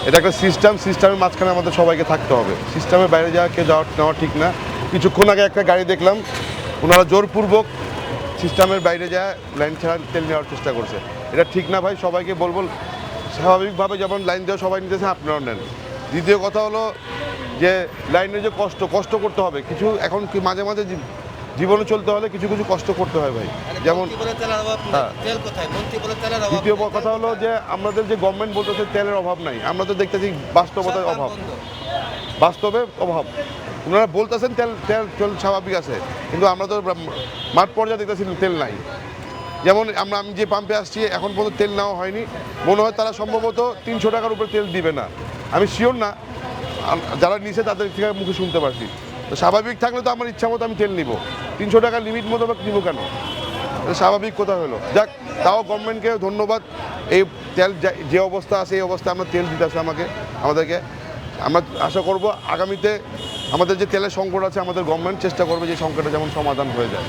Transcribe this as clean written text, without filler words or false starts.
এটা একটা সিস্টেমের মাঝখানে আমাদের সবাইকে থাকতে হবে। সিস্টেমের বাইরে কেউ নেওয়া ঠিক না। কিছুক্ষণ আগে একটা গাড়ি দেখলাম, ওনারা জোরপূর্বক সিস্টেমের বাইরে লাইন ছাড়া তেল নেওয়ার চেষ্টা করছে। এটা ঠিক না ভাই, সবাইকে বলবো স্বাভাবিকভাবে যেমন লাইন দেওয়া সবাই নিতেছে আপনারাও নেন। দ্বিতীয় কথা হলো যে লাইনে যে কষ্ট করতে হবে, কিছু এখন মাঝে মাঝে জীবনে চলতে হলে কিছু কষ্ট করতে হয় ভাই। যেমন দ্বিতীয় কথা হলো যে আমাদের যে গভর্নমেন্ট বলতেছে তেলের অভাব নাই, আমরা তো দেখতেছি বাস্তবতার অভাব, বাস্তবে অভাব। ওনারা বলতেছেন তেল তেল তেল স্বাভাবিক আছে, কিন্তু আমরা তো মাঠ পর্যায়ে দেখতেছি তেল নাই। যেমন আমি যে পাম্পে আসছি এখন পর্যন্ত তেল নেওয়া হয়নি, মনে হয় তারা সম্ভবত 300 টাকার উপরে তেল দিবে না, আমি শিওর না, যারা নিছে তাদের থেকে মুখে শুনতে পারছি। তো স্বাভাবিক থাকলে তো আমার ইচ্ছা মতো আমি তেল নিব, 300 টাকার লিমিট মোতাবেক নিব কেন? স্বাভাবিক কথা হলো যাক, তাও গভর্নমেন্টকে ধন্যবাদ। এই তেল যে অবস্থা আছে এই অবস্থায় আমরা তেল দিতেছে আমাদেরকে। আমরা আশা করব আগামীতে আমাদের যে তেলের সংকট আছে আমাদের গভর্নমেন্ট চেষ্টা করবে যে সংকটটা যেমন সমাধান হয়ে যায়।